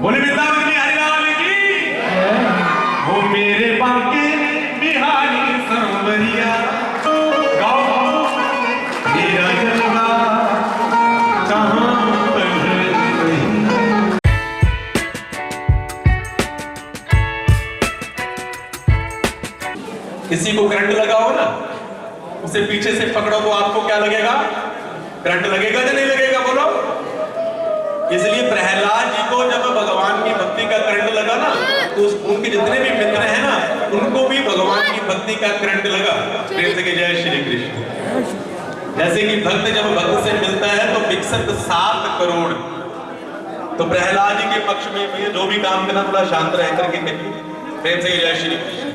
बोले वृंदावन की हरिलाल की। वो मेरे बांके बिहारी सरवरिया गाओ मेरा जलवा कहाँ पर नहीं। किसी को करंट लगाओ ना, उसे पीछे से पकड़ो तो आपको क्या लगेगा? करंट लगेगा या नहीं लगेगा? बोलो। इसलिए प्रहलाद जी को जब भगवान की भक्ति का करंट लगा ना, तो उनके जितने भी मित्र हैं ना, उनको भी भगवान की भक्ति का करंट लगा। प्रेम से जय श्री कृष्ण। जैसे कि भक्त जब भक्त से मिलता है तो 7 करोड़। तो प्रहलाद जी के पक्ष में भी जो भी काम करना थोड़ा शांत रह करके करिए। प्रेम से जय श्री कृष्ण।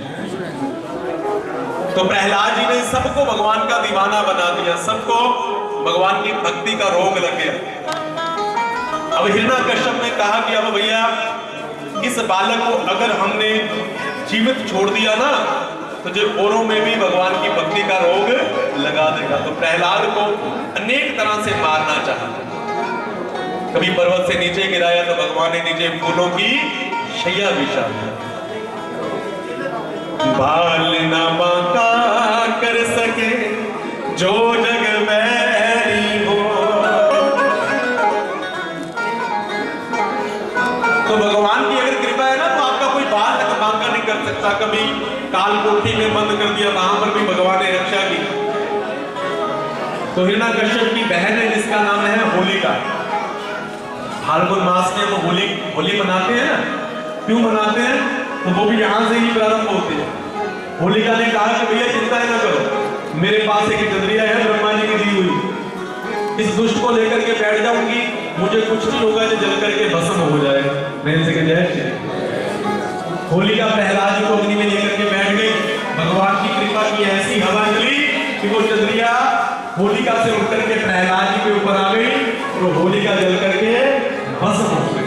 तो प्रहलाद जी ने सबको भगवान का दीवाना बना दिया, सबको भगवान की भक्ति का रोग लग गया। अब हिरण्याकश्यप ने कहा कि अब भैया इस बालक को अगर हमने जीवित छोड़ दिया ना, तो जो औरों में भी भगवान की भक्ति का रोग लगा देगा। तो प्रहलाद को अनेक तरह से मारना चाहा। कभी पर्वत से नीचे गिराया तो भगवान ने नीचे फूलों की शैया बिछा दी। बाल ना बांका कर सके जो जग बैरी हो। तो भगवान की अगर कृपा है ना, तो आपका कोई बाल तक बांका नहीं कर सकता। कभी काल कोठी में बंद कर दिया, वहां पर भी भगवान ने रक्षा की। तो हिरण्याकश्यप की बहन है जिसका नाम है होलिका। फाल्गुन मास में वो होली मनाते हैं ना। क्यों मनाते हैं? तो वो भी यहां से ही प्रारंभ होते हैं। होलिका ने कहा कि भैया चिंता न करो, मेरे पास एक चंद्रिया है ब्रह्मा जी की दी हुई, इस दुष्ट को लेकर के बैठ जाऊंगी, मुझे कुछ नहीं होगा, जो जल करके भस्म हो जाएगा। मेरे से जय। होलिका प्रहलाद जी को अग्नि में लेकर के बैठ गई। भगवान की कृपा की ऐसी हवा चली कि वो चंद्रिया होलिका से उठ करके प्रहलाद जी के ऊपर आ गई और होलिका जल करके भस्म हो गई।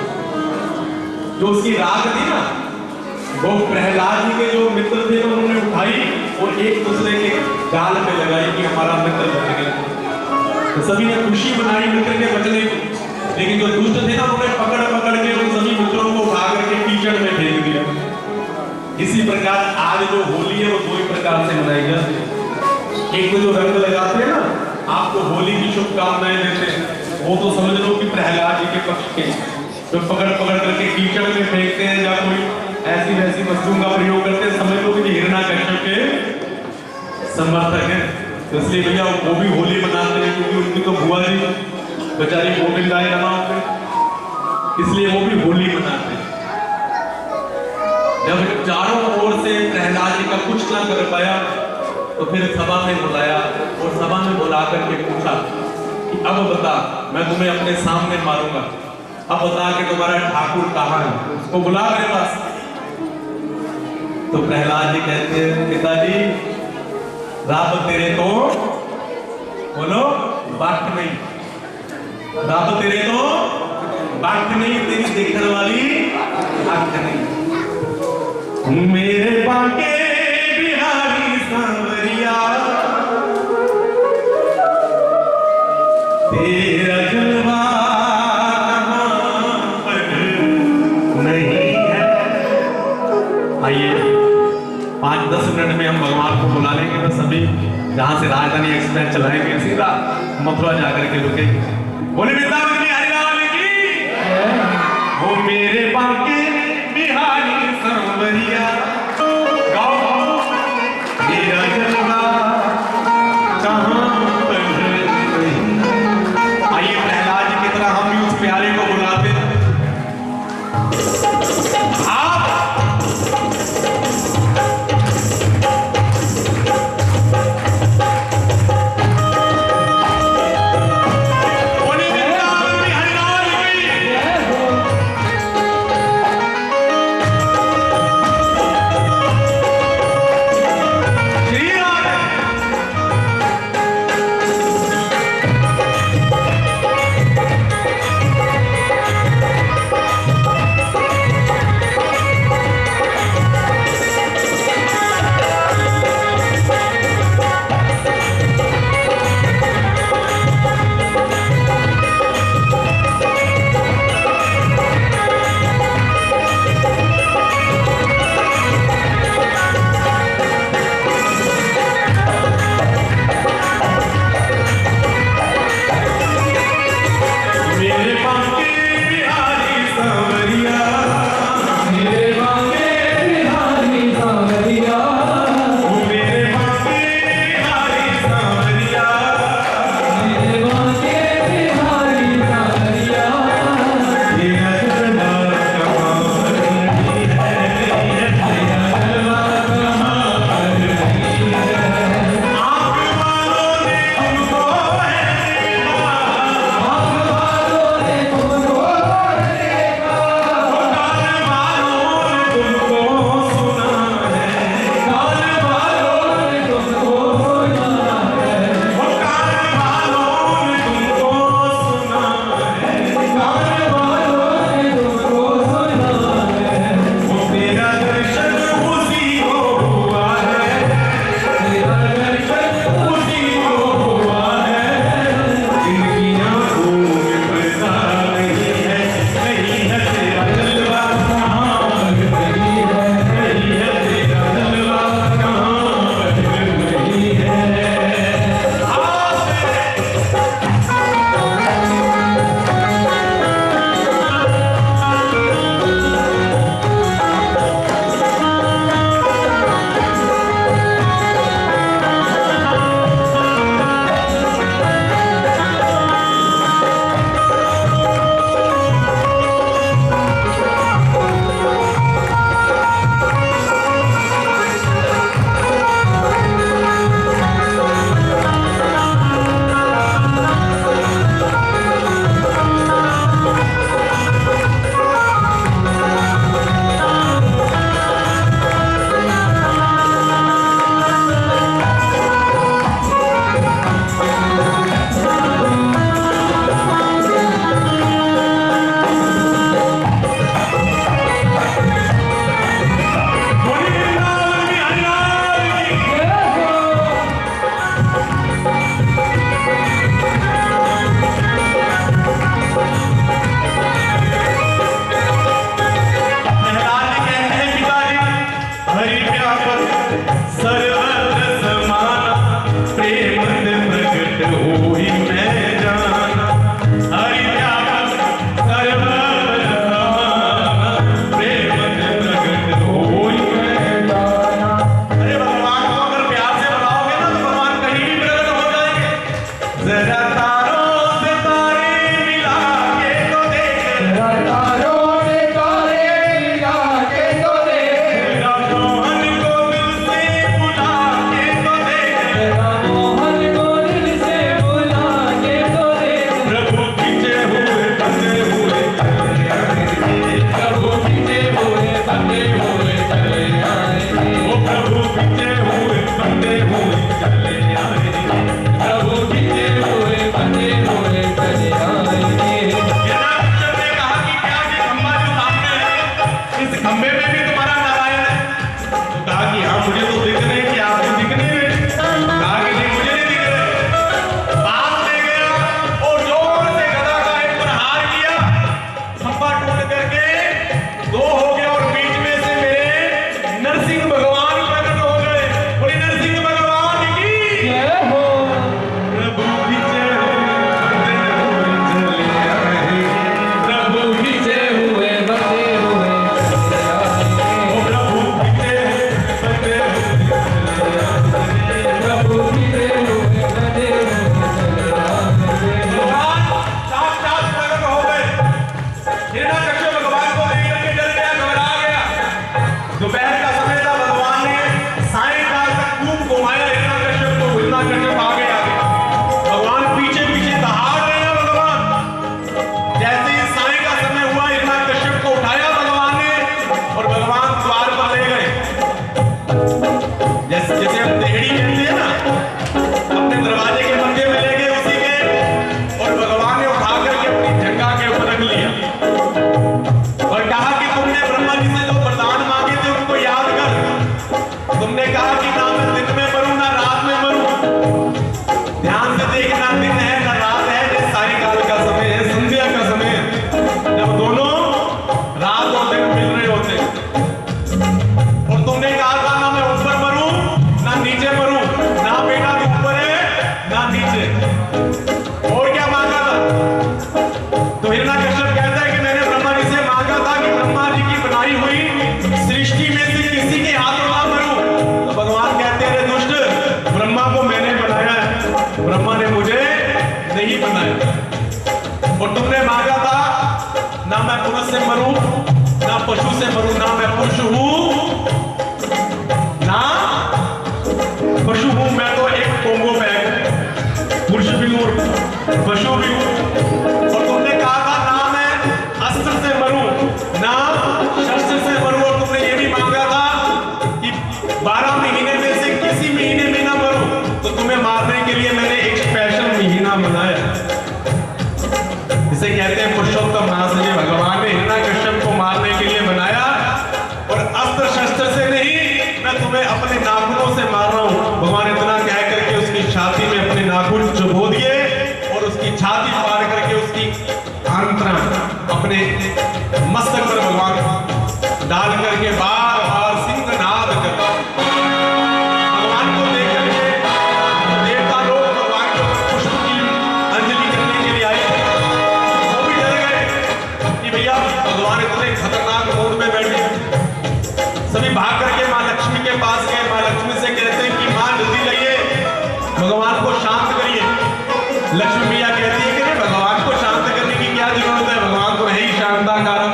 जो उसकी राख थी ना, वो प्रहलाद जी के जो मित्र थे तो उन्होंने उठाई और एक दूसरे के गाल पे लगाई कि हमारा मित्र बच गया। तो सभी ने खुशी मनाई मित्र के बचने की। लेकिन जो दुष्ट थे ना, उन्होंने पकड़ पकड़ के उन सभी मित्रों को उठा करके कीचड़ में फेंक दिया। इसी प्रकार आज जो होली है वो 2 प्रकार से मनाई जाती है। एक तो जो रंग लगाते हैं ना, आपको होली की शुभकामनाएं देते हैं, वो तो समझ लो कि प्रहलाद जी के पक्ष के। जो पकड़ पकड़ करके कीचड़ में फेंकते हैं या कोई ऐसी वैसी वस्तुओं का प्रयोग करते हैं, समझ लो कि हिरण्याकश्यप के समर्थक हैं। तो इसलिए भैया वो भी होली मनाते हैं, क्योंकि उनकी तो बुआ जी बेचारी गोविंदाई रमा होते, इसलिए वो भी होली मनाते हैं। जब चारों ओर से प्रहलाद जी का कुछ ना कर पाया, तो फिर सभा में बुलाया और सभा में बुला करके पूछा कि अब बता, मैं तुम्हें अपने सामने मारूंगा, अब बता कि तुम्हारा ठाकुर कहाँ है, उसको बुला मेरे पास। तो प्रहलाद जी कहते हैं, पिताजी रब तेरे तो बोलो बाट नहीं, रब तेरे तो बाट नहीं, तेरी देखने वाली आंख नहीं। मेरे बांके बिहारी सांवरिया तेरा जलवा कहाँ पर नहीं है। आइए 5-10 मिनट में हम भगवान को बुला लेंगे। तो सभी जहां से राजधानी एक्सप्रेस चलाएंगे सीधा मथुरा जाकर के रुकेंगे। बोले वृंदावन की हरिलाल की। वो मेरे बांके बिहारी सरवरिया गाओ मेरा जलवा कहाँ पर नहीं। आइए प्रहलाद जी की तरह हम भी उस प्यारे को बुलाते हैं। सृष्टि में से किसी के हाथों ना मरूं। तो भगवान कहते हैं दुष्ट, ब्रह्मा को मैंने बनाया है, ब्रह्मा ने मुझे नहीं बनाया। और तुमने मांगा था ना मैं पुरुष से मरूं, ना पशु से मरूं, ना मैं पुरुष हूं ना पशु हूं, मैं तो एक कोंगो बैग, पुरुष भी हूं पशु भी हूं। और तुमने कहा था ना मैं अस्त्र से मरूं, ना शस्त्र से मरूं। और तुमने ये भी मांगा था कि 12 महीने में से किसी महीने में ना मरूं। तो तुम्हें मारने के लिए मैंने एक स्पेशल महीना बनाया, इसे कहते हैं पुरुषोत्तम मास। ये भगवान ने हिरण्यकश्यप को मारने के लिए बनाया, और अस्त्र शस्त्र से नहीं, मैं तुम्हें अपने नाखूनों से मार रहा हूं। भगवान इतना कह करके उसकी छाती में अपने नाखून चुभो दिए, और उसकी छाती फाड़ करके उसकी आंतरा अपने मस्तक पर भगवान डाल करके बार बार सिंहनाद कर भगवान को देख करके देवता लोग भगवान को पुष्प की अंजलि करने के लिए आए। वो भी डर गए कि भैया भगवान इतने खतरनाक मूड में बैठे। सभी भाग करके मां लक्ष्मी के पास गए। मां लक्ष्मी से कहते हैं कि मां जल्दी लाइए, भगवान को शांत करिए। लक्ष्मी मैया कहती है कि भगवान को शांत करने की क्या जरूरत है, भगवान तो है ही शांताकारम,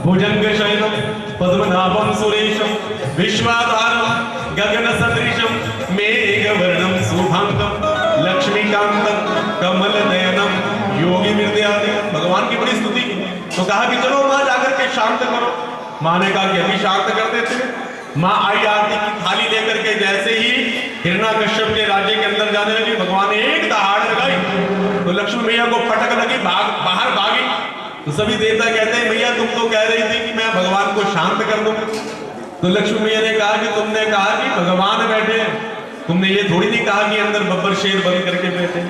भुजंग शयनम पद्मनाभम सुरेशम विश्वाधारम गगन सदृशम मेघवर्णम शुभांगम लक्ष्मीकांतम कमल नयनम योगी विद्याधीन। भगवान की बड़ी स्तुति की। तो कहा कि चलो मां जाकर के शांत करो। मां ने कहा कि अभी शांत कर देते हैं। मां आई आरती की थाली लेकर के जैसे ही हिरण्यकश्यप के राज्य के अंदर जाने लगी, भगवान ने एक दहाड़ लगाई तो लक्ष्मी मैया को फटक लगी, बाहर भागी। तो सभी देवता कहते हैं भैया तुम तो कह रही थी कि मैं भगवान को शांत कर दूं। तो लक्ष्मी मैया ने कहा कि तुमने कहा कि भगवान बैठे, तुमने ये थोड़ी नहीं कहा कि अंदर बब्बर शेर बन करके बैठे।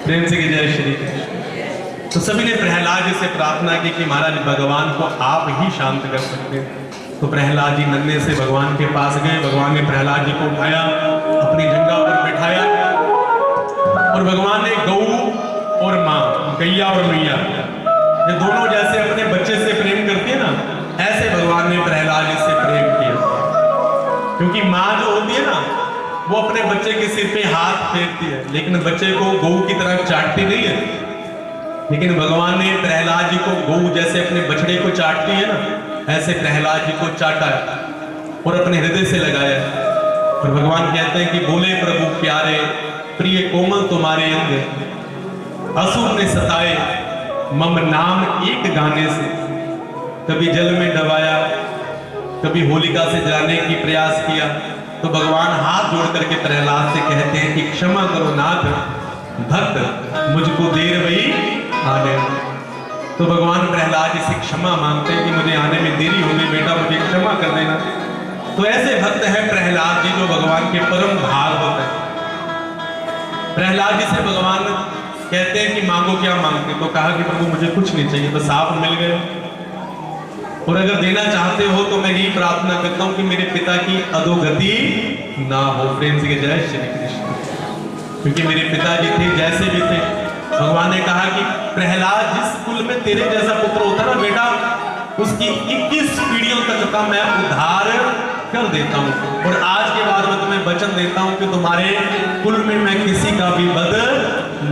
प्रेम से जय श्री कृष्ण। तो सभी ने प्रहलाद से प्रार्थना की कि महाराज भगवान को आप ही शांत कर सकते हैं। तो प्रहलाद जी नन्हे से भगवान के पास गए। भगवान ने प्रहलाद जी को उठाया, अपनी जंघा पर बिठाया, और भगवान ने गौ और मां, गैया और मैया, ये दोनों जैसे अपने बच्चे से प्रेम करती है ना, ऐसे भगवान ने प्रहलाद जी से प्रेम किया। क्योंकि मां जो होती है ना, वो अपने बच्चे के सिर पे हाथ फेरती है, लेकिन बच्चे को गौ की तरह चाटती नहीं है। लेकिन भगवान ने प्रहलाद जी को गौ जैसे अपने बछड़े को चाटती है ना, ऐसे प्रहलाद जी को चाटा और अपने हृदय से लगाया। और भगवान कहते हैं कि बोले प्रभु प्यारे प्रिय कोमल तुम्हारे अंग, असुर ने सताए मम नाम एक गाने से। कभी जल में डबाया, कभी होलिका से जलाने की प्रयास किया। तो भगवान हाथ जोड़ करके प्रहलाद से कहते हैं कि क्षमा करो नाथ, भक्त मुझको देर वही आने। तो भगवान प्रहलाद जी से क्षमा मांगते हैं कि मुझे आने में देरी हो गई, बेटा मुझे क्षमा कर देना। तो ऐसे भक्त है प्रहलाद जी जो भगवान के परम भागवत है। प्रहलाद जी से भगवान कहते हैं कि मांगो क्या मांगते। तो कहा कि प्रभु मुझे कुछ नहीं चाहिए, बस आप मिल गए, और अगर देना चाहते हो तो मैं यही प्रार्थना करता हूं कि मेरे पिता की अधोगति ना हो। प्रेम से जय श्री कृष्ण। क्योंकि मेरे पिताजी थे जैसे भी थे, भगवान ने कहा कि प्रहलाद जिस कुल में तेरे जैसा पुत्र होता ना बेटा, उसकी 21 पीढ़ियों तक का मैं उद्धार कर देता हूं। और आज के बाद मैं तुम्हें वचन देता हूं कि तुम्हारे कुल में मैं किसी का भी वध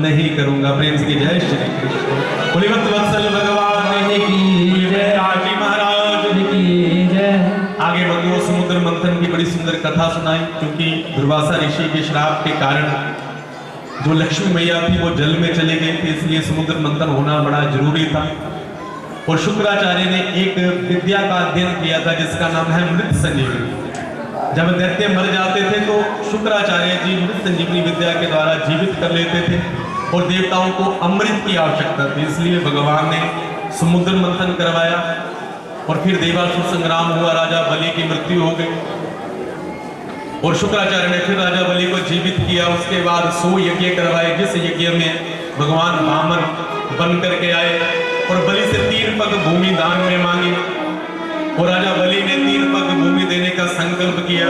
नहीं करूंगा। प्रेम से जय श्री कृष्ण। बोले भक्त वत्सल भगवान की जय, आजी महाराज की जय। आगे भक्तों समुद्र मंथन की बड़ी सुंदर कथा सुनाई। क्योंकि दुर्वासा ऋषि के श्राप के कारण जो लक्ष्मी मैया थी वो जल में चले गई थी, इसलिए समुद्र मंथन होना बड़ा जरूरी था। और शुक्राचार्य ने एक विद्या का अध्ययन किया था जिसका नाम है मृत संजीवनी। जब दैत्य मर जाते थे तो शुक्राचार्य जी मृत संजीवनी विद्या के द्वारा जीवित कर लेते थे, और देवताओं को अमृत की आवश्यकता थी, इसलिए भगवान ने समुद्र मंथन करवाया। और फिर देवासुर संग्राम हुआ, राजा बलि की मृत्यु हो गई, और शुक्राचार्य ने फिर राजा बलि को जीवित किया। उसके बाद 100 यज्ञ करवाए, जिस यज्ञ में भगवान वामन बन करके आए और बलि से 3 पग भूमि दान में मांगी, और राजा बलि ने 3 पग भूमि देने का संकल्प किया।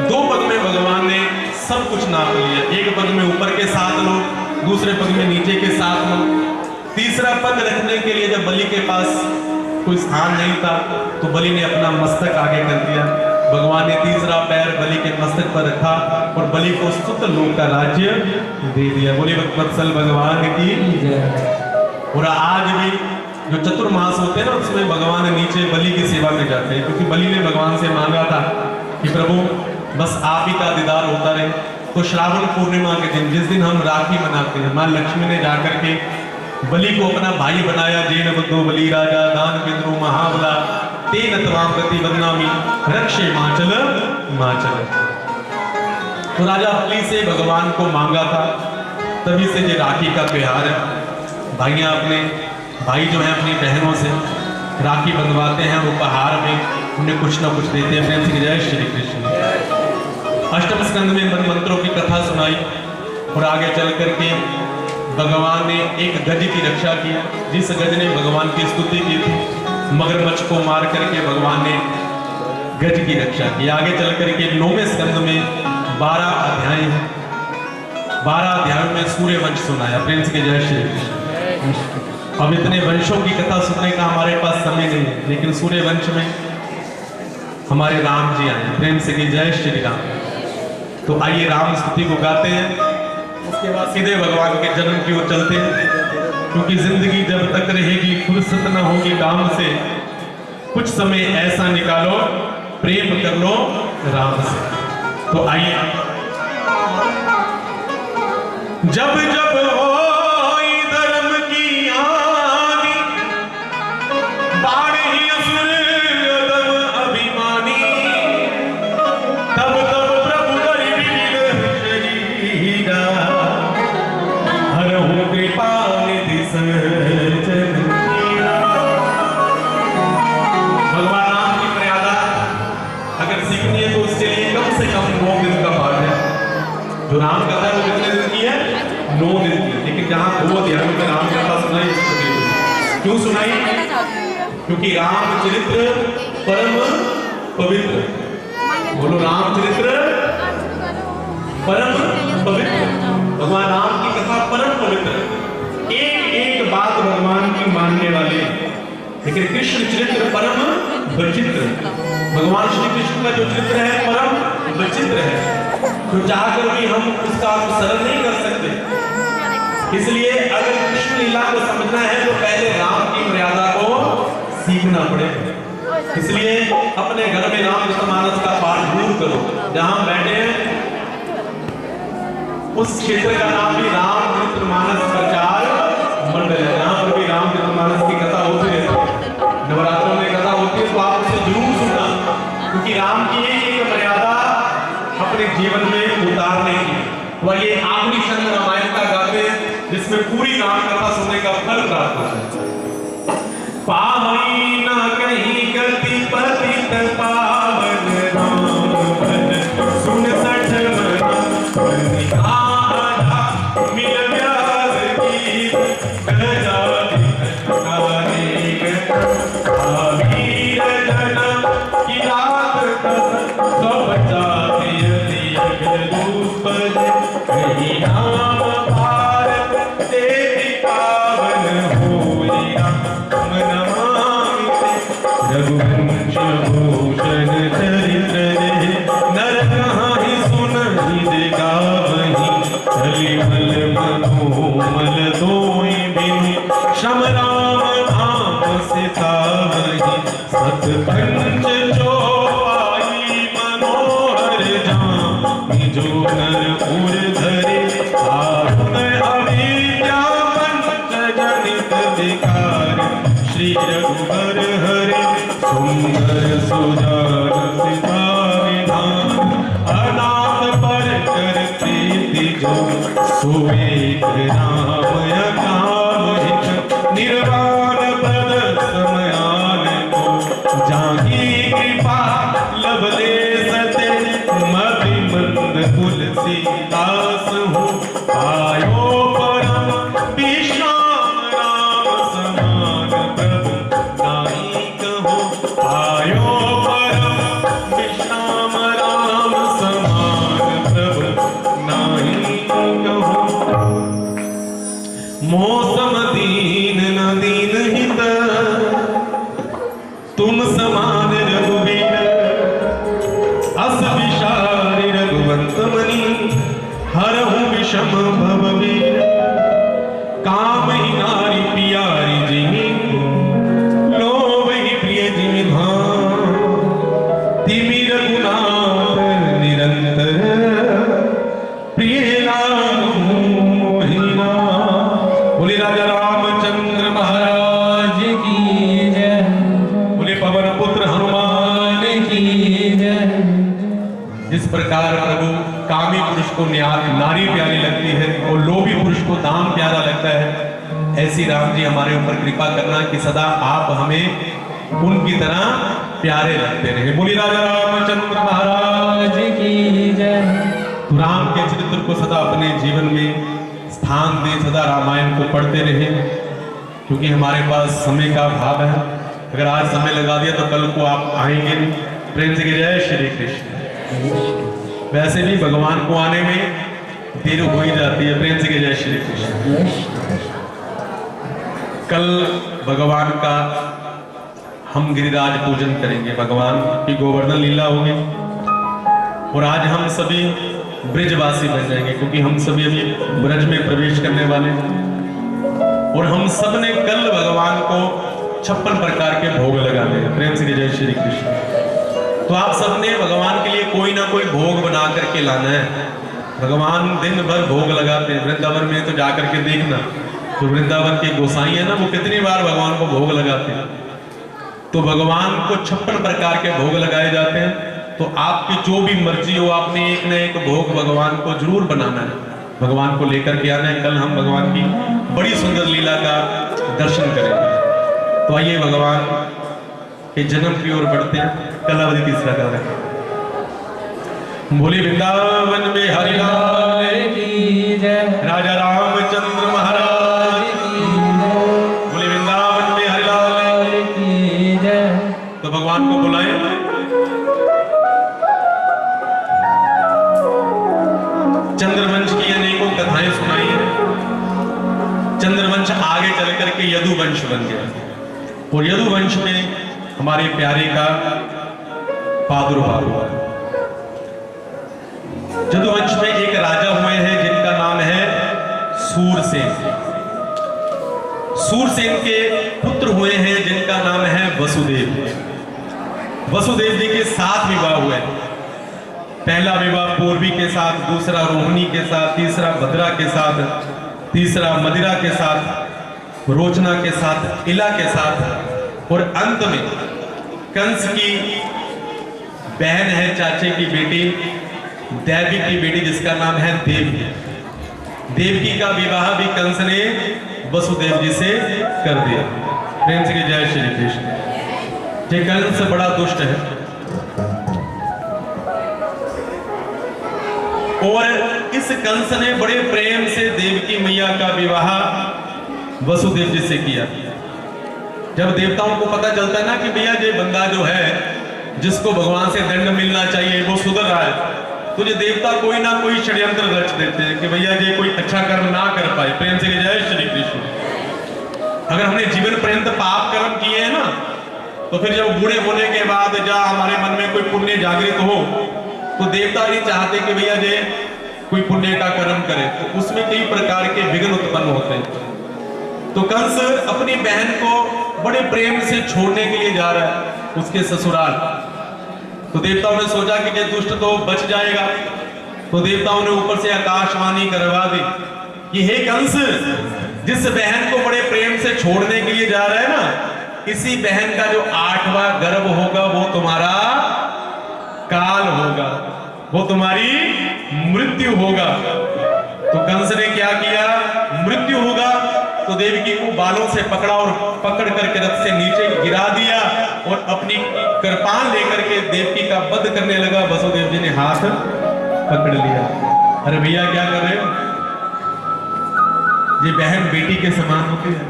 2 पग में भगवान ने सब कुछ नाप लिया, एक पग में ऊपर के 7 लोग, दूसरे पग में नीचे के 7 लोग। तीसरा पग रखने के लिए जब बलि के पास कोई स्थान नहीं था, तो बलि ने अपना मस्तक आगे कर दिया। भगवान ने तीसरा पैर बलि के मस्तक पर रखा और बलि को स्तुत लोक का राज्य दे दिया। बोले वत्सल भगवान की। और आज भी जो चतुर्मास होते हैं ना, उसमें भगवान नीचे बलि की सेवा में जाते हैं, क्योंकि बलि ने भगवान से मांगा था कि प्रभु बस आप ही का दीदार होता रहे। तो श्रावण पूर्णिमा के दिन, जिस दिन हम राखी मनाते हैं, मां लक्ष्मी ने जाकर के बलि को अपना भाई बनाया। जैन बद्धो बलि राजा दान पितृ महाबला तेन तवाम प्रति बदनामी रक्षे माचल माचल। तो राजा बलि से भगवान को मांगा था, तभी से ये राखी का त्योहार है। भाइयां अपने भाई जो है अपनी बहनों से राखी बंधवाते हैं, उपहार में उन्हें कुछ ना कुछ देते हैं। प्रेम से जय श्री कृष्ण। अष्टम स्कंद में मन मंत्रों की कथा सुनाई और आगे चल करके भगवान ने एक गज की रक्षा की, जिस गज ने भगवान की स्तुति की थी। मगरमच्छ को मार करके भगवान ने गज की रक्षा की। आगे चल करके 9वें स्कंद में 12 अध्याय हैं। 12 अध्यायों में सूर्य वंश सुनाया। प्रेम से जय श्री कृष्ण। अब इतने वंशों की कथा सुनने का हमारे पास समय नहीं है, लेकिन सूर्य वंश में हमारे राम जी आए। प्रेम से जय श्री राम। तो आइए राम स्तुति को गाते हैं, उसके बाद सीधे भगवान के जन्म की ओर चलते हैं। क्योंकि जिंदगी जब तक रहेगी फुर्सत न होगी काम से, कुछ समय ऐसा निकालो प्रेम कर लो राम से। तो आइए। जब जब हो धर्म की हानि, बाढ़ ही असुर अदम अभिमानी, तब तब प्रभु करि विविध शरीरा, हरहु कृपा निधि सज्जन कीरा। भगवान राम की मर्यादा अगर सीखनी है तो उसके लिए कम से कम 9 दिन का पाठ है। जो राम कथा वो कितने दिन की है? 9 दिन की। लेकिन जहां 2 अध्यायों में राम कथा सुनाई, क्यों सुनाई? क्योंकि रामचरित्र परम पवित्र। बोलो रामचरित्र परम पवित्र। भगवान राम की कथा परम पवित्र, एक एक बात भगवान की मानने वाले। लेकिन कृष्ण चरित्र परम विचित्र। भगवान श्री कृष्ण का जो चरित्र है परम विचित्र है, तो चाहकर भी हम उसका अनुसरण नहीं कर सकते। इसलिए अगर कृष्ण लीला को समझना है तो पहले राम की मर्यादा को सीखना पड़ेगा। इसलिए अपने घर में रामचरितमानस का पाठ जरूर करो। जहां बैठे हैं उस क्षेत्र का नाम भी रामचरितमानस प्रचार मंडल है। जहां पर भी रामचरितमानस की कथा होती है, नवरात्रों में कथा होती है, तो आप उसे जरूर सुनना। क्योंकि राम की एक मर्यादा अपने जीवन में उतारने की। तो ये आखिरी छंद रामायण का गाते हैं, जिसमें पूरी राम कथा सुनने का फल प्राप्त होता है। पावई न कहीं गति पतित पावन राम बन, सुन सठ बनिहारा मिल व्यास गीत, गजा वीर जन की रात सब जाति रूप कहीं नाम भारत तेरी पावन होई राम नमामि। रघुवंश भूषण चरित्र रे, नर कहाहि सुनहि दे गावहि, छलिमल मनोमल दोई बिनु, श्रम राम नाम सितावहि, सत पंच चौपाई मनोहर जामि, जो नर उर धरे आरुण अविद्या पंच जनित विकार, श्री रघुबर हरे सुंदर सुजान सीता विधान, अनाथ पर कर प्रीति जो, सुवेद राम अकाम हित, निर्वाण पद समयान को, जाहि कृपा लभले सते, मति मंद तुलसीदास हूँ, आयो परम विश्राम राम समान प्रभु नाहि कहो, आयो परम विश्राम राम समान प्रभु नाहि कहो। मौसम दीन न दीन हित, तुम समान रघुवीर अस विशारी रघुवंत मणि हरहु विषम भववीर काम ही नारी प्यारी जिमि लोभ ही प्रिय जिमि धाम तिमि रघुनाथ निरंतर प्रिय लागू मोहिना। बोले राजा रामचंद्र महाराज की जय। बोले पवन पुत्र हनुमान की जय। जिस प्रकार प्रभु कामी पुरुष को नारी प्यारी लगती है और लोभी पुरुष को दाम प्यारा लगता है, ऐसी राम जी हमारे ऊपर कृपा करना कि सदा आप हमें उनकी तरह प्यारे लगते रहे। बोली राजा रामचंद्र महाराज की जय। तो राम के चरित्र को सदा अपने जीवन में स्थान दें, सदा रामायण को पढ़ते रहे, क्योंकि हमारे पास समय का अभाव है। अगर आज समय लगा दिया तो कल को आप आएंगे नहीं। प्रेम से जय श्री कृष्ण। वैसे भी भगवान को आने में देर हो ही जाती है। प्रेम से जय श्री कृष्ण। कल भगवान का हम गिरिराज पूजन करेंगे, भगवान की गोवर्धन लीला होगी और आज हम सभी ब्रजवासी बन जाएंगे, क्योंकि हम सभी अभी ब्रज में प्रवेश करने वाले हैं और हम सब ने कल भगवान को 56 प्रकार के भोग लगाने हैं। प्रेम से जय श्री कृष्ण। तो आप सबने भगवान के लिए कोई ना कोई भोग बना करके लाना है। भगवान दिन भर भोग लगाते हैं। वृंदावन में तो जाकर के देखना, तो वृंदावन के गोसाई है ना, वो कितनी बार भगवान को भोग लगाते हैं। तो भगवान को 56 प्रकार के भोग लगाए जाते हैं। तो आपकी जो भी मर्जी हो, आपने एक न एक भोग भगवान को जरूर बनाना है, भगवान को लेकर के आना है। कल हम भगवान की बड़ी सुंदर लीला का दर्शन करेंगे। तो आइए भगवान के जन्म की ओर बढ़ते हैं। कलावती तीसरा गाना है। बोली वृंदावन में हरिलाल की जय। राजा रामचंद्र महाराज की जय। बोली वृंदावन में हरिलाल की जय। तो भगवान को बुलाएं। चंद्रवंश की अनेकों कथाएं सुनाई है। चंद्रवंश आगे चल करके यदुवंश बन गया और यदुवंश में हमारे प्यारे का प्रादुर्भाव हुआ। यदुवंश में एक राजा हुए हैं जिनका नाम है सूरसेन। सूरसेन के पुत्र हुए हैं जिनका नाम है वसुदेव। वसुदेव जी के 7 विवाह हुए। पहला विवाह पूर्वी के साथ, दूसरा रोहिणी के साथ, तीसरा भद्रा के साथ, तीसरा मदिरा के साथ, रोचना के साथ, इला के साथ और अंत में कंस की बहन है, चाचे की बेटी, देवकी की बेटी जिसका नाम है देवकी। देवकी का विवाह भी कंस ने वसुदेव जी से कर दिया। प्रेम से जय श्री कृष्ण। ये कंस बड़ा दुष्ट है और इस कंस ने बड़े प्रेम से देवकी मैया का विवाह वसुदेव जी से किया। जब देवताओं को पता चलता है ना कि भैया ये बंदा जो है जिसको भगवान से दंड मिलना चाहिए वो सुधर रहा है, तो ये देवता कोई ना कोई षड्यंत्र रच देते हैं कि भैया ये कोई अच्छा कर्म ना कर पाए। प्रेम से जय श्री कृष्ण। अगर हमने जीवन पर्यंत पाप कर्म किए हैं ना, तो फिर जब बूढ़े होने के बाद जब हमारे मन में कोई पुण्य जागृत हो, तो देवता नहीं चाहते कि भैया ये कोई पुण्य का कर्म करे, तो उसमें कई प्रकार के विघ्न उत्पन्न होते हैं। तो कंस अपनी बहन को बड़े प्रेम से छोड़ने के लिए जा रहा है उसके ससुराल। तो देवताओं ने सोचा कि ये दुष्ट तो बच जाएगा, तो देवताओं ने ऊपर से आकाशवाणी करवा दी कि हे कंस, जिस बहन को बड़े प्रेम से छोड़ने के लिए जा रहा है ना, इसी बहन का जो 8वां गर्भ होगा वो तुम्हारा काल होगा, वो तुम्हारी मृत्यु होगा। तो कंस ने क्या किया, मृत्यु होगा तो देवकी को बालों से पकड़ा और पकड़ करके रथ से नीचे गिरा दिया और अपनी कृपान लेकर के देवकी का वध करने लगा। वसुदेव जी ने हाथ पकड़ लिया। अरे भैया क्या कर रहे हो, ये बहन बेटी के समान होती है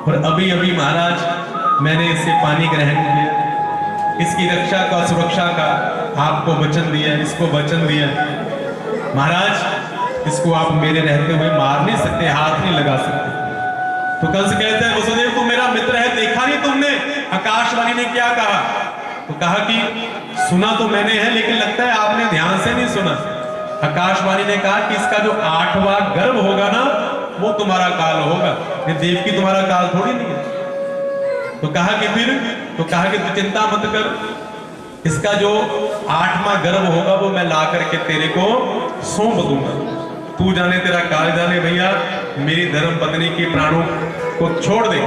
और अभी अभी महाराज मैंने इससे पानी ग्रहण किया, इसकी रक्षा का सुरक्षा का आपको वचन दिया, इसको वचन दिया। महाराज इसको आप मेरे रहते हुए मार नहीं सकते, हाथ नहीं लगा सकते। तो कंस कहते हैं वसुदेव तुम मेरा मित्र है, देखा नहीं तुमने आकाशवाणी ने क्या कहा? तो कहा कि सुना तो मैंने है, लेकिन लगता है आपने ध्यान से नहीं सुना। आकाशवाणी ने कहा कि इसका जो 8वां गर्भ होगा ना, वो तुम्हारा काल होगा। ये देवकी तुम्हारा काल थोड़ी नहीं है। तो कहा कि फिर, तो कहा कि तू चिंता मत कर, इसका जो 8वां गर्भ होगा वो मैं ला करके तेरे को सौंप दूंगा। तू जाने तेरा काल जाने भैया, मेरी धर्म पत्नी के प्राणों को छोड़ दे।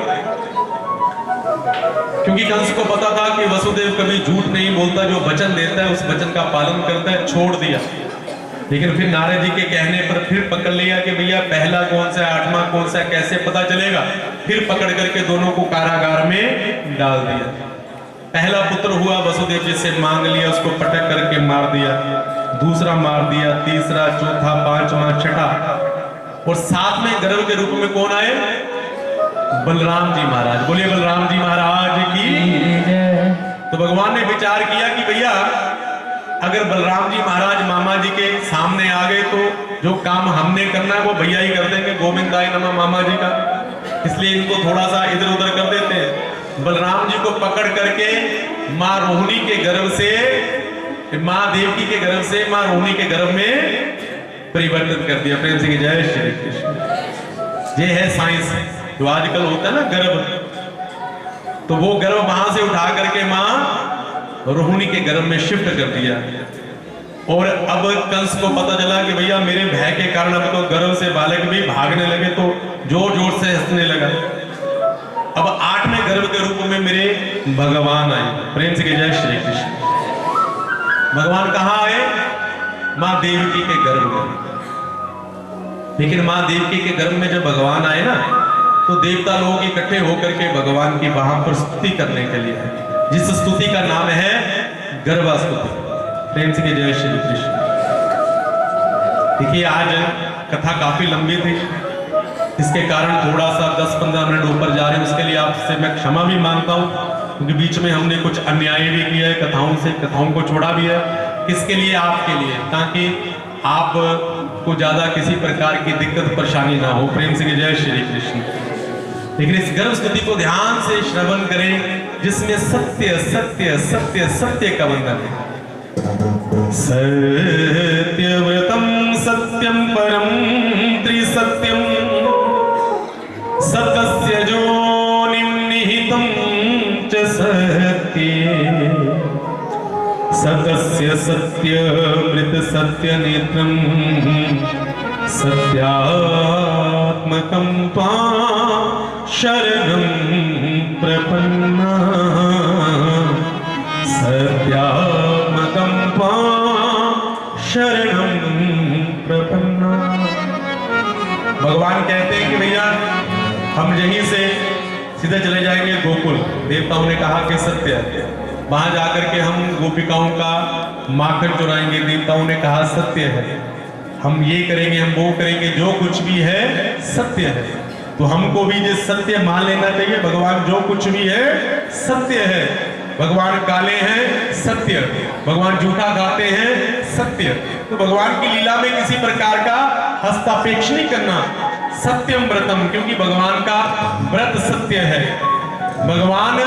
क्योंकि कंस को पता था कि वसुदेव कभी झूठ नहीं बोलता, जो वचन देता है उस वचन का पालन करता है। छोड़ दिया, लेकिन फिर नारद जी के कहने पर फिर पकड़ लिया कि भैया पहला कौन सा, 8वां कौन सा, कैसे पता चलेगा? फिर पकड़ करके दोनों को कारागार में डाल दिया। पहला पुत्र हुआ, वसुदेव जी से मांग लिया, उसको पटक करके मार दिया। दूसरा मार दिया, तीसरा, चौथा, 5वां, 6, और 7वें गर्भ के रूप में कौन आए? बलराम जी महाराज। बोलिए बलराम जी महाराज की। तो भगवान ने विचार किया कि भैया अगर बलराम जी महाराज मामा जी के सामने आ गए तो जो काम हमने करना है वो भैया ही कर देंगे, गोविंदाय नमः मामा जी का। इसलिए इनको थोड़ा सा इधर उधर कर देते हैं। बलराम जी को पकड़ करके माँ रोहिणी के गर्भ से, माँ देवकी के गर्भ से माँ रोहिणी के गर्भ में परिवर्तित कर दिया। प्रेम से जय श्री कृष्ण। ये है साइंस। जो आजकल होता है ना गर्भ, तो वो गर्भ वहां से उठा करके माँ रोहिणी के गर्भ में शिफ्ट कर दिया। और अब कंस को पता चला कि भैया मेरे भय के कारण अब तो गर्भ से बालक भी भागने लगे, तो जोर जोर से हंसने लगा। अब 8वें गर्भ के रूप में मेरे भगवान आए। प्रेम से जय श्री कृष्ण। भगवान कहाँ आए? माँ देवकी के गर्भ में। लेकिन माँ देवकी के गर्भ में जब भगवान आए ना, तो देवता लोग इकट्ठे होकर के भगवान की वहां पर स्तुति करने के लिए, जिस स्तुति का नाम है गर्भा स्तुति। प्रेम से जय श्री कृष्ण। देखिए आज कथा काफी लंबी थी, इसके कारण थोड़ा सा 10-15 मिनट ऊपर जा रहे हैं। उसके लिए आपसे मैं क्षमा भी मांगता हूं, क्योंकि बीच में हमने कुछ अन्याय भी किया है, कथाओं को छोड़ा भी है। किसके लिए? आपके लिए, ताकि आप को ज्यादा किसी प्रकार की दिक्कत परेशानी ना हो। प्रेम से जय श्री कृष्ण। लेकिन इस गर्भ स्तुति को ध्यान से श्रवण करें, जिसमें सत्य सत्य सत्य सत्य का वंदन है। सत्यव्रतम सत्यम परम त्रिसत्यम, सतस्य जोनिं निहितं च सत्ये, सतस्य सत्यमृत सत्यनेत्रं, सत्यात्मकं त्वां शरणं प्रपन्ना, सत्यात्मकं त्वां शरणं प्रपन्ना। भगवान कहते हैं कि भैया हम यहीं से सीधे चले जाएंगे गोकुल। देवताओं ने कहा कि सत्य है, वहां जाकर के हम गोपिकाओं का माखन चुराएंगे। देवताओं ने कहा सत्य है, हम ये करेंगे, हम वो करेंगे, जो कुछ भी है सत्य है। तो हमको भी ये सत्य मान लेना चाहिए। भगवान जो कुछ भी है सत्य है। भगवान काले हैं, सत्य। भगवान झूठा गाते हैं, सत्य। तो भगवान की लीला में किसी प्रकार का हस्तापेक्ष नहीं करना। सत्यम व्रतम, क्योंकि भगवान का व्रत सत्य है। भगवान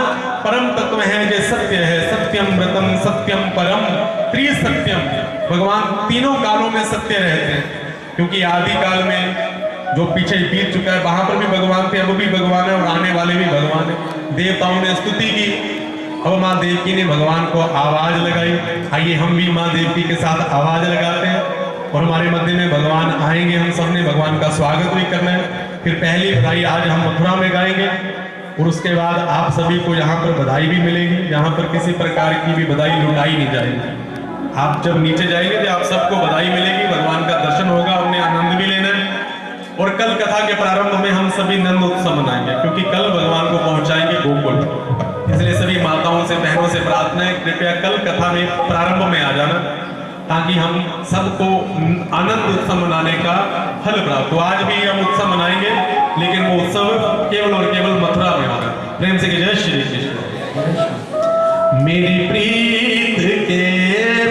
परम तत्व है, जो सत्य है। सत्यम व्रतम सत्यम परम त्रिसत्यम। भगवान तीनों कालों में सत्य रहते हैं, क्योंकि आदि काल में जो पीछे बीत चुका है वहां पर भी भगवान थे, अब भी भगवान है और आने वाले भी भगवान है। देवताओं ने स्तुति की, अब माँ देवकी ने भगवान को आवाज लगाई। आइए हम भी माँ देवकी के साथ आवाज लगाते हैं और हमारे मध्य में भगवान आएंगे। हम सब ने भगवान का स्वागत भी करना है। फिर पहली बधाई आज हम मथुरा में गाएंगे और उसके बाद आप सभी को यहाँ पर बधाई भी मिलेगी। यहाँ पर किसी प्रकार की भी बधाई लुटाई नहीं जाएगी। आप जब नीचे जाएंगे तो आप सबको बधाई मिलेगी, भगवान का दर्शन होगा, हमने आनंद भी लेना है। और कल कथा के प्रारंभ में हम सभी नंद उत्सव मनाएंगे, क्योंकि कल भगवान को पहुंचाएंगे गोकुल। इसलिए सभी माताओं से, बहनों से प्रार्थना है, कृपया कल कथा में प्रारंभ में आ जाना, ताकि हम सबको आनंद उत्सव मनाने का फल प्राप्त हो। आज भी हम उत्सव मनाएंगे, लेकिन वो उत्सव केवल और केवल मथुरा में होगा। प्रेम से जय श्री कृष्ण। मेरी प्रीत के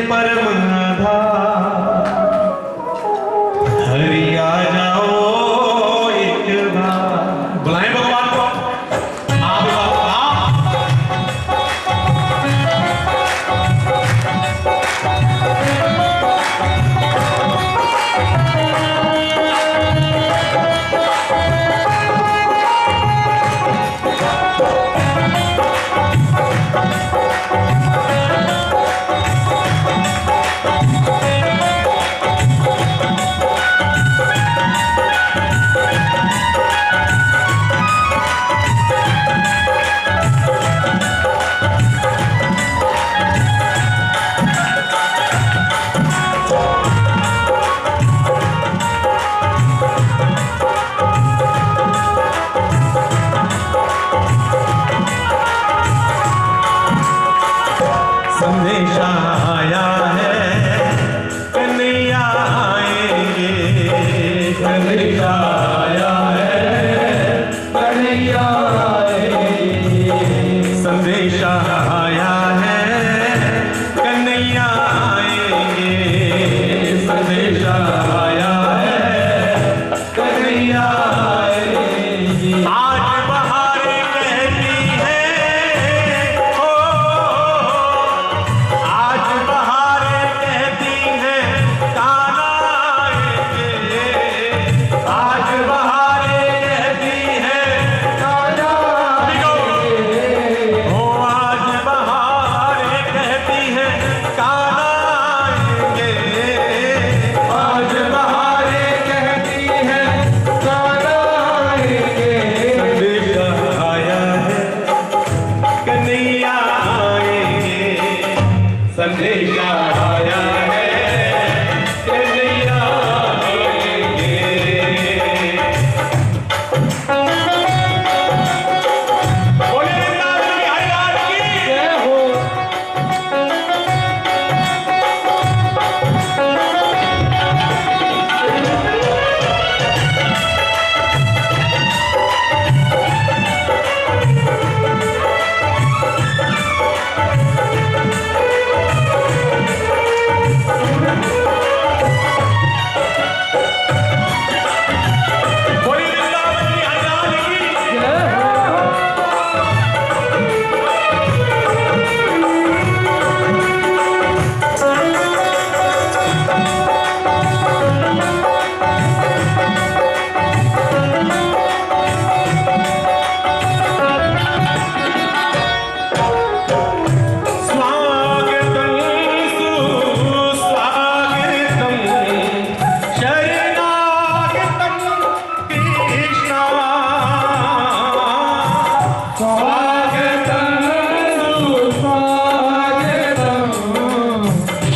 परम आधार, हरि आ जाओ एक बार। बुलाएं भगवान को। आप संदेशा आया है कन्हैया आएंगे, संदेशा आया है कन्हैया आएंगे, संदेशा आया है कन्हैया आएंगे, संदेशा आया है कन्हैया आएंगे। आज बहारें कहती हैं ओ, आज बहारें कहती हैं कान्हा आएंगे, आज बहारें कहती हैं कान्हा आएंगे, ओ आज बहारें कहती हैं कान्हा आएंगे, आज बहारें कहती हैं कान्हा आएंगे, संदेशा आया है कन्हैया आएंगे, संदेशा आया है कन्हैया आएंगे। बोले वृंदावन बिहारी लाल की जय हो। बोले वृंदावन बिहारी लाल की जय हो। स्वागतं सुस्वागतं शरणागतं कृष्णा, स्वागतं सुस्वागतं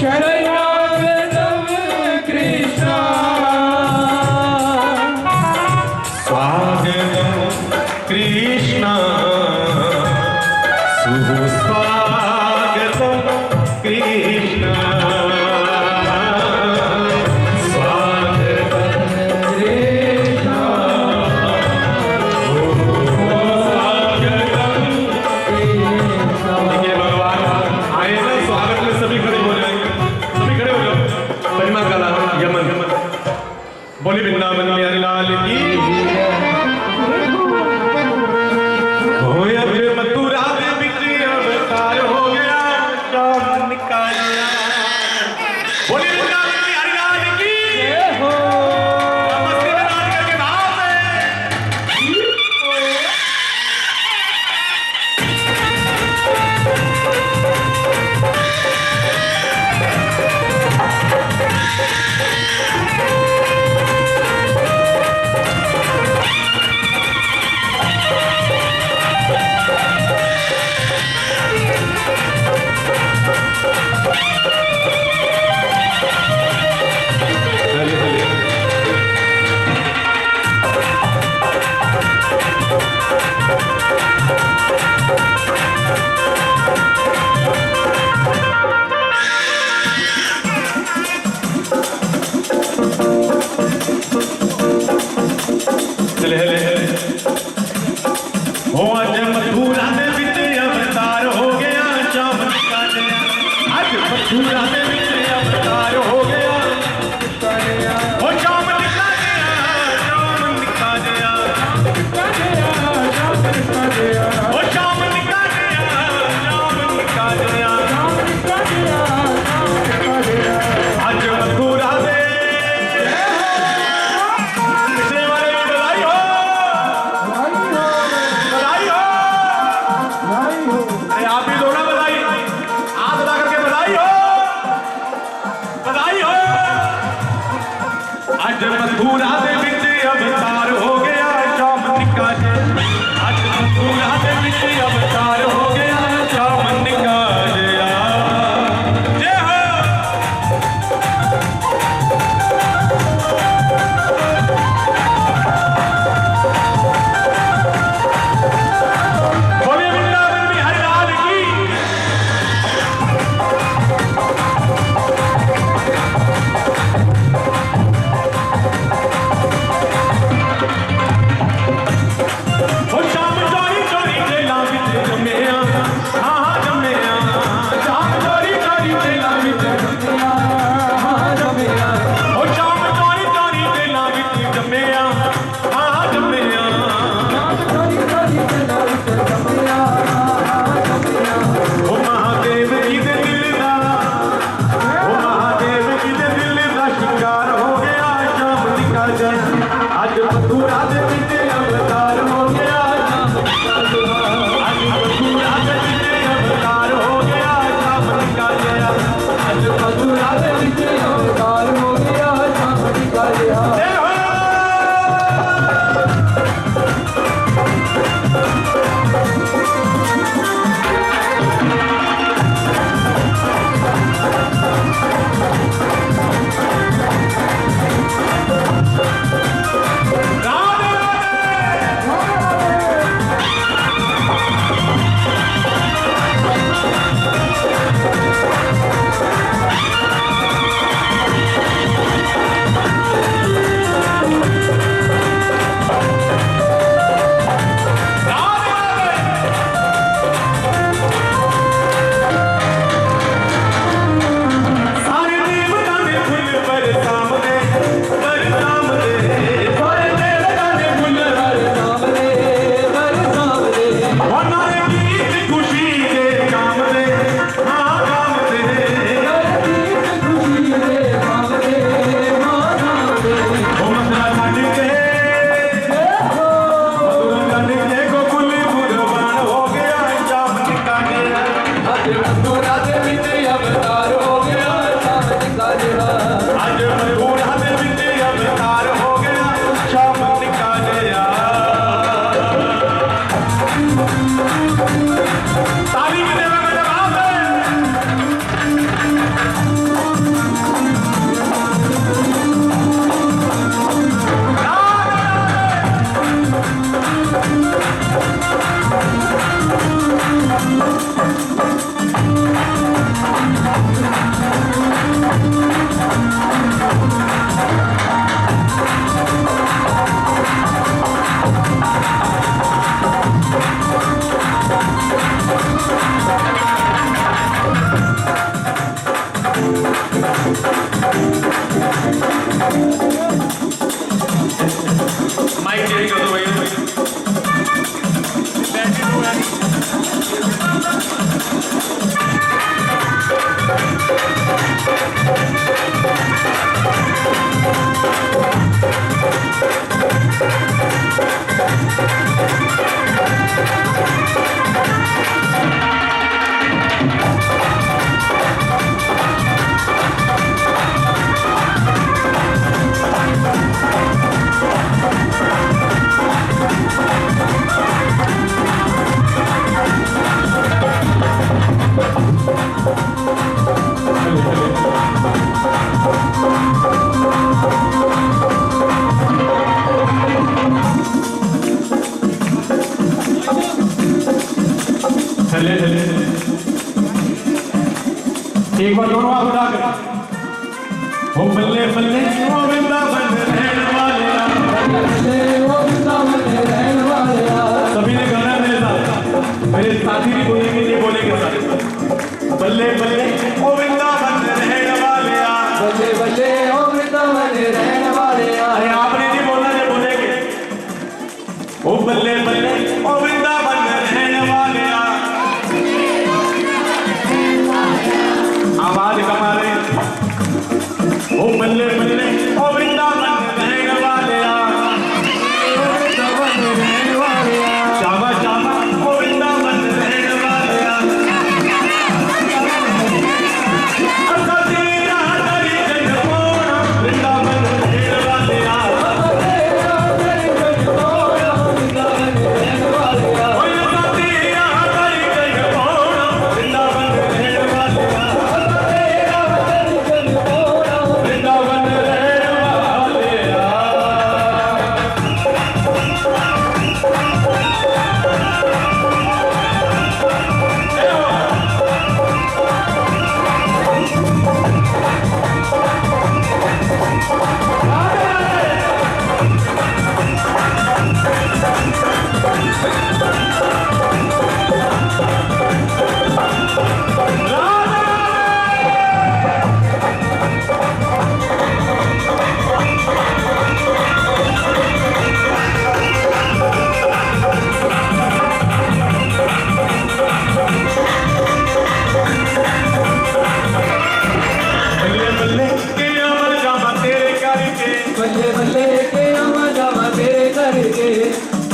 शरणागतं कृष्णा, स्वागतं कृष्णा सुस्वागतं कृष्णा, स्वागतं कृष्णा सुस्वागतं कृष्णा। देखिए भगवान आए ना, स्वागत में सभी खड़े हो जाएंगे, सभी खड़े हो जाओ। परिमा कला यमन, बोले वृंदावन बिहारी लाल की। अब मथुरा में बिक्री अवतार हो गया, श्याम निकालिया। बोले वृंदावन बिहारी लाल की जय हो। नमस्ते नारियल के भाव में। चले हले हो आज मथुरा में विजय अवतार हो गया, श्याम निकालिया। आज मथुरा में विजय अवतार हो गया, हो श्याम निकालिया, श्याम निकालिया, हो श्याम निकालिया, श्याम निकालिया। आज मथुरा में पिछले वाले की बधाई हो, बधाई हो। अरे आप भी दो ना बधाई, हाथ बता करके बधाई हो। एक बार दोनों हाथ उठा कर ओ बल्ले बल्ले ओ वृंदावन रहने वाले सभी ने गाना मेरे साथ, मेरे साथी भी बोलेंगे, ये बोलेंगे सारे बल्ले बल्ले ओ वृंदावन रहने वाले बल्ले बल्ले ओ वृंदावन रहने वाले। अरे आपने नहीं बोलना, ये बोलेंगे ओ बल्ले बल्ले ओ वृंदावन रहने वाले। आवाज कमा रहे ओ बल्ले बल्ले ओ वृंदावन रहने वाले। शाबा शाबा ओ वृंदावन रहने वाले। असा तेरा हरी जन मोना वृंदावन रहने वाले।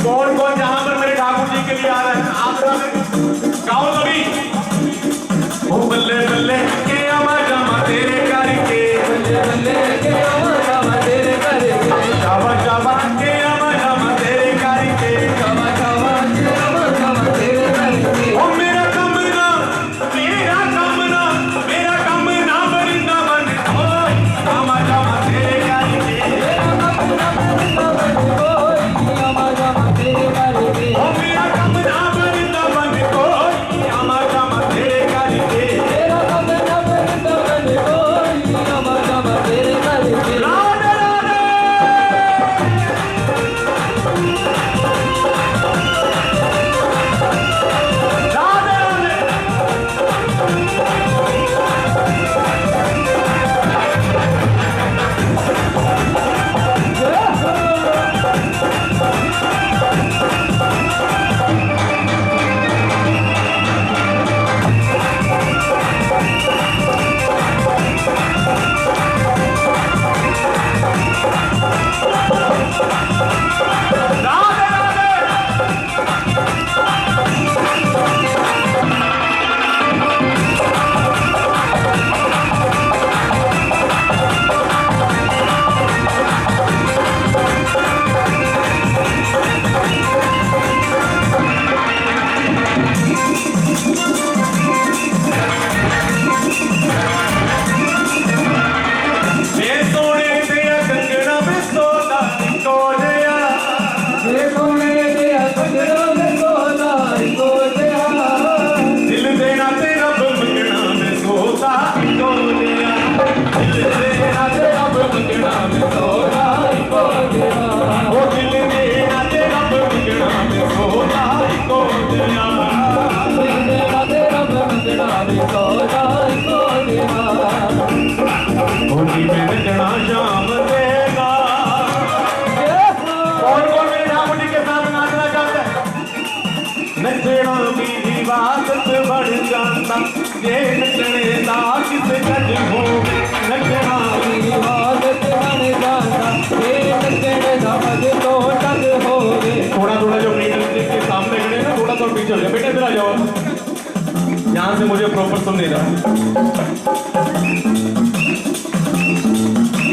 कौन कौन जहां पर मेरे ठाकुर जी के लिए आ रहे हैं आप गाओ सभी ओ बल्ले बल्ले के अमा जामा तेरे करके, बल्ले बल्ले के अमा जामा तेरे करके, जामा जामा के अमा जामा तेरे करके, जामा जामा के अमा जामा तेरे करके। ओ मेरा कमना वृंदावन ओ जामा जामा तेरे करके, अमा जामा तेरे करके। ओ मेरा कमना वृंदावन ओ जामा जामा तेरे करके। तेरा कमना वृंदावन कोई अमा जामा तेरे करके। राधे राधे राधे राधे राधे राधे ये सोने तेरा कंगना में सोना को दिया, ये सोने तेरा कंगना में सोना को दिया, दिल देना तेरा कंगना में सोता को दिया, दिल देना तेरा कंगना में सोता को दिया, ओ दिल देना तेरा कंगना में सोता को दिया, दिल देना तेरा कंगना में सोना को दिया। होली में नचना शाम देगा। कौन कौन मेरे ठाकुर जी के साथ नाचना चाहता है? नचना भी इबादत बढ़ जाता, ये नचने दा किस गज हो, नचना भी इबादत बन जाता, ये नचने दा मज तो टग होवे। थोड़ा थोड़ा जो मीटर के सामने खड़े हैं ना, थोड़ा थोड़ा पीछे हो जाओ बेटा, इधर आ जाओ, यहाँ से मुझे प्रॉपर सुन नहीं रहा।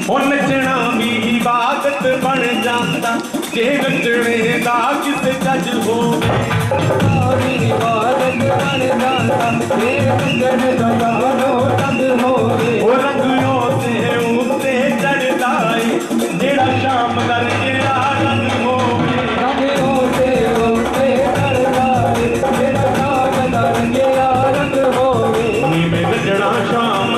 ओ नचना भी इबादत बन जाता, जे नचने दा किस जज हो, इबादत बन जाता, ये नचने दा मज तो टग होवे। ओ रंगियों से उत्ते चढ़दा है, जेड़ा शाम करके रंग होवे, रंगियों से उत्ते चढ़दा है, जेड़ा शाम करके रंग होवे। में नचना शाम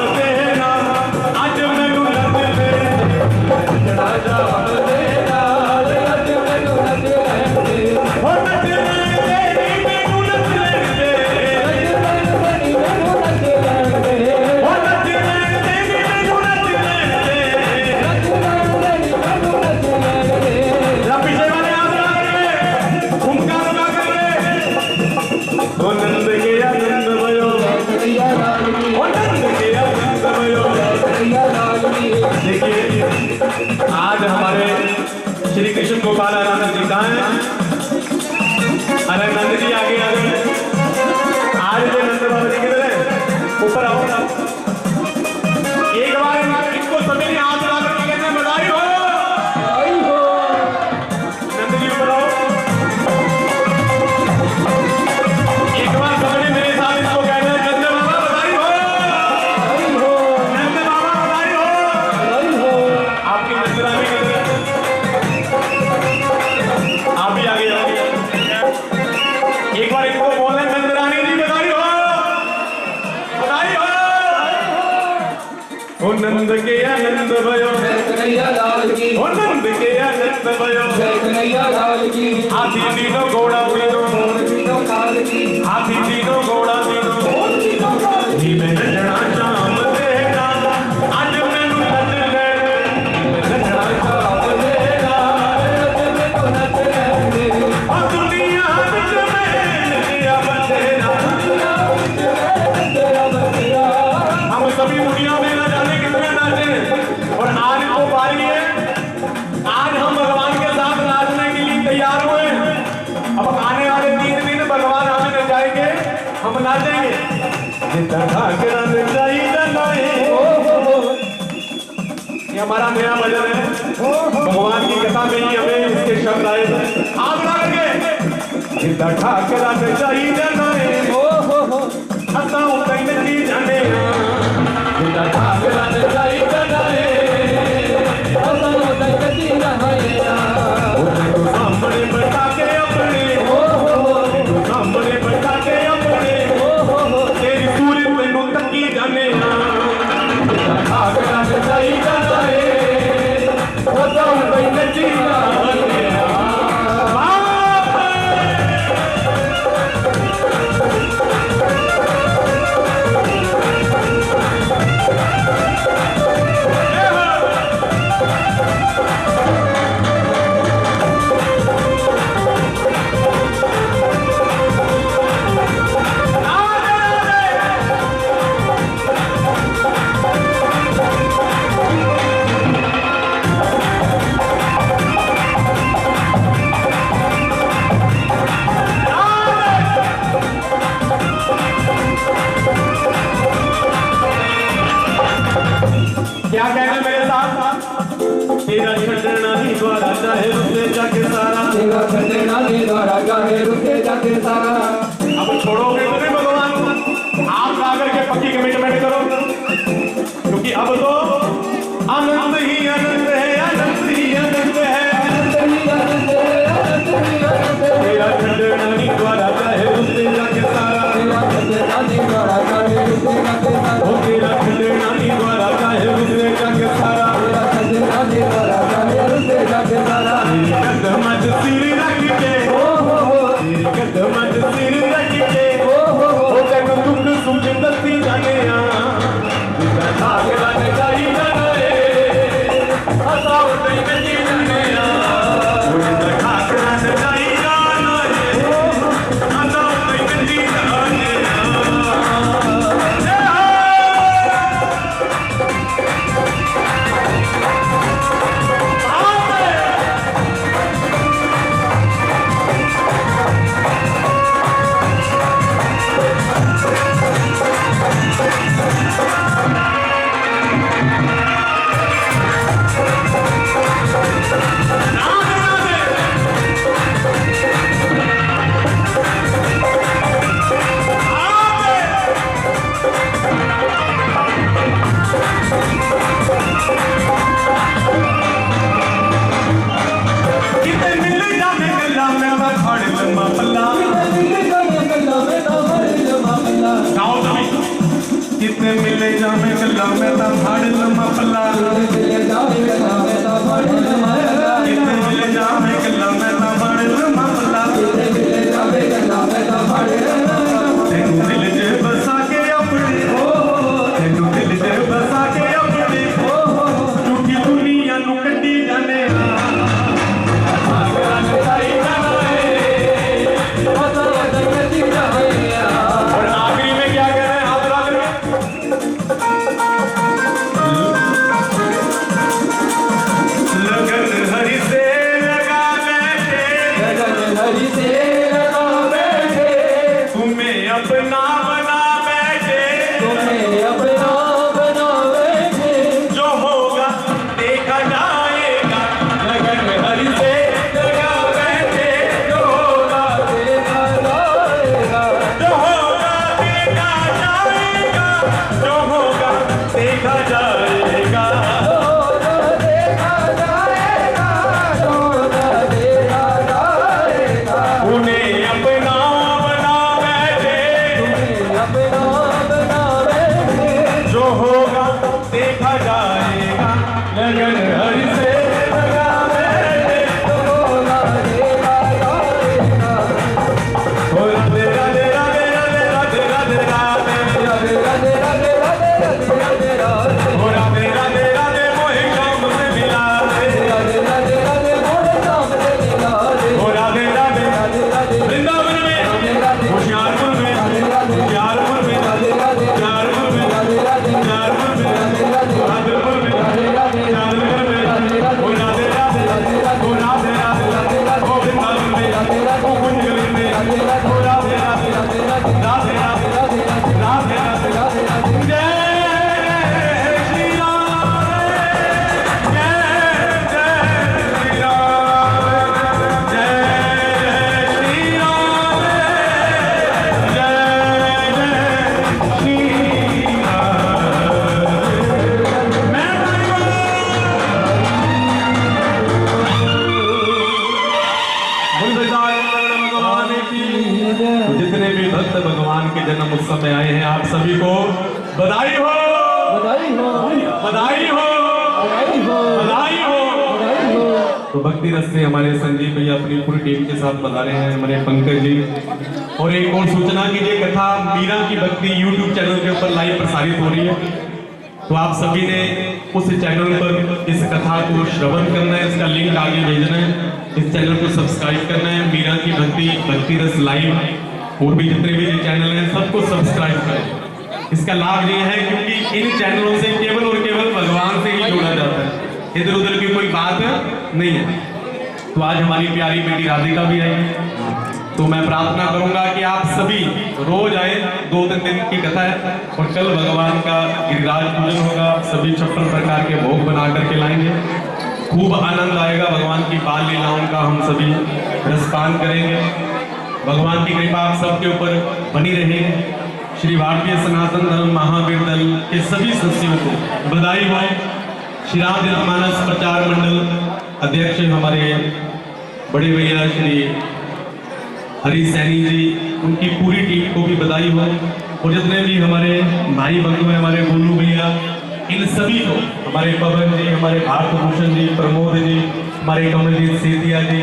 आज हमारे श्री कृष्ण गोपाल आनंद जी कहाँ हैं? अरे नंद जी आगे आ गए। आज ये नंद बाबा जी किधर है? ऊपर आओ। एक बार इनको सभी ने हाथ लगा करके कहते हैं बधाई हो। नंद जी ऊपर आओ। एक बार सबने मेरे साथ इसको कहना है नंद बाबा बधाई हो। नंद बाबा बधाई हो। आपकी नजरानी किधर है? आप भी आगे जाओ। एक बार इनको बोलना नंदरानी जी बधाई हो। बधाई हो। ओ नंद के आनंद भयो कन्हैया लाल की। ओ नंद के आनंद भयो कन्हैया लाल की। हाथी तीनों घोड़ा तीनों हाथी तीनों घोड़ा तीनों जी मैं नचना चाम देगा आज मैनू नच ले नचना चाम देगा नच ले और दुनिया विच में नचिया बतेरा हम सभी दुनिया में न जाने कितने नाचे और आज तो बारी है। आज हम भगवान के साथ नाचने के लिए तैयार हुए। अब आने वाले 3 दिन भगवान हमें नचाएंगे, हम नाचेंगे। ये हमारा नया भजन है। भगवान की कथा में ही हमें इसके शब्द आए थे। आप लगा करके ठाकरा नचाई जाए हंसाऊं कहीं नची जाने ठाकरा नचाई जाए हंसाऊं कहीं नची जाए सामने बैठा के अपने सामने बैठा के अपने तेरी सूरत मैनू तकी जाने ठाकरा नचाई जाए हंसाऊं कहीं नची जाए। क्या कहना मेरे साथ? तेरा छड़ना ही द्वारा चाहे रुके जाके सारा तेरा छड़ना ही द्वारा चाहे रुके जाके सारा। अब छोड़ोगे तो नहीं भगवान, आप ला करके पक्की कमिटमेंट करो क्योंकि अब तो आनंद ही आनंद है आनंद ही आनंद है तेरा छड़ना ही द्वारा चाहे रुके जाके सारा तेरा छड़ना ही द्वारा चाहे रुके जाके सारा तेरा छड़ना ही द्वारा चाहे रुके जाके सारा तेरा छड़ना ही द्वारा चाहे रुके जाके सारा कदम सिर रख के कदम सिर रख के जग दुख सुख दसी जाने ठाकरा नचाई जाने हंसाओ कहीं नची जाने ठाकरा नचाई जाने हंसाओ कहीं नची जाने। कितने मिले जामे गल्ला में ता फाड़ लम्मा पल्ला कितने मिले जामे गल्ला में ता फाड़ लम्मा पल्ला कितने मिले जामे गल्ला में ता फाड़ लम्मा पल्ला कितने मिले जामे गल्ला में ता फाड़ लम्मा पल्ला तेनू दिल च बसा के अपने तेनू दिल च बसा के अपने झूठी दुनिया नू कड्डी जाने ठाकरा नचाई जाने हंसा नची जाने। और आखिरी में क्या कह रहे हैं हाथ लगा करके होगा देखा जाएगा, उन्हें अपना बना बैठे, जो होगा देखा जाएगा, लगन हरि से लगा बैठे, ओ राधे राधे राधे राधे राधे राधे राधे, ओ राधे राधे राधे मोहे शाम से मिला दे, ओ राधे राधे वृंदावन में, होशियारपुर में, होशियारपुर में, होशियारपुर में, होशियारपुर में, बहादुरपुर में, जालंधर में, ओ राधे राधे, ओ राधे राधे, ओ वृंदावन में, ओ कुंजगली में, ओ राधे राधे, राधे राधे, राधे राधे, जय श्री राम, जय जय श्री राम, जय श्री राम, जय जय श्री राम। मैं भगवान की, तो जितने भी भक्त भगवान के जन्म उत्सव में आए हैं, आप सभी को बधाई हो, बधाई हो, बधाई हो, बधाई हो। तो भक्ति रस से हमारे संदीप भैया अपनी पूरी टीम के साथ बता रहे हैं, हमारे पंकज जी। और एक और सूचना की ये कथा मीरा की भक्ति YouTube चैनल के ऊपर लाइव प्रसारित हो रही है, तो आप सभी ने उस चैनल पर इस कथा को श्रवण करना है, इसका लिंक आगे भेजना है, इस चैनल को सब्सक्राइब करना है, मीरा की भक्ति, भक्ति रस लाइव, और भी जितने भी चैनल हैं सबको सब्सक्राइब करें। इसका लाभ ये है क्योंकि इन चैनलों से केवल और केवल भगवान से ही जोड़ा जाता है, इधर उधर की कोई बात नहीं है। तो आज हमारी प्यारी बेटी राधिका भी आई, तो मैं प्रार्थना करूंगा कि आप सभी रोज आए, 2-3 दिन की कथा है, और कल भगवान का गिरिराज पूजन होगा, सभी 56 प्रकार के भोग बना करके लाएंगे, खूब आनंद आएगा, भगवान की बाल लीलाओं का हम सभी रसपान करेंगे। भगवान की कृपा आप सबके ऊपर बनी रहे। श्री भारतीय सनातन धर्म महावीर दल के सभी सदस्यों को बधाई हो। श्री रामचरितमानस प्रचार मंडल अध्यक्ष हमारे बड़े भैया श्री हरी सैनी जी, उनकी पूरी टीम को भी बधाई हो, और जितने भी हमारे भाई बंधु हैं, हमारे गोलू भैया, इन सभी को, हमारे पवन जी, हमारे भारत भूषण जी, प्रमोद जी, हमारे कमलजीत सेतिया जी,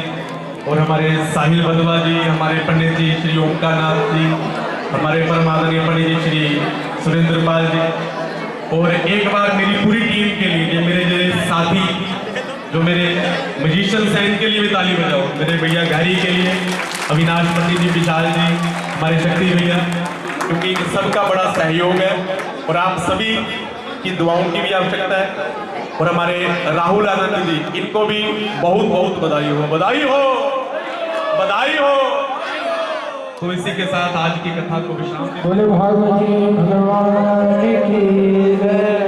और हमारे साहिल बदवा जी, हमारे पंडित जी श्री ओंकारनाथ जी, हमारे परमादरणीय पंडित जी श्री सुरेंद्र पाल जी, और एक बार मेरी पूरी टीम के लिए, मेरे जो साथी जो मेरे म्यूजिशियंस हैं, इनके लिए भी ताली बजाओ, मेरे भैया गहरी के लिए, अविनाश पति जी, विशाल जी, हमारे शक्ति भैया, क्योंकि सबका बड़ा सहयोग है, और आप सभी की दुआओं की भी आवश्यकता है। और हमारे राहुल आनंद जी, इनको भी बहुत बहुत बधाई हो, बधाई हो, बधाई हो। तो इसी के साथ आज की कथा को विश्राम दें। बोले भागवती भगवान की जय।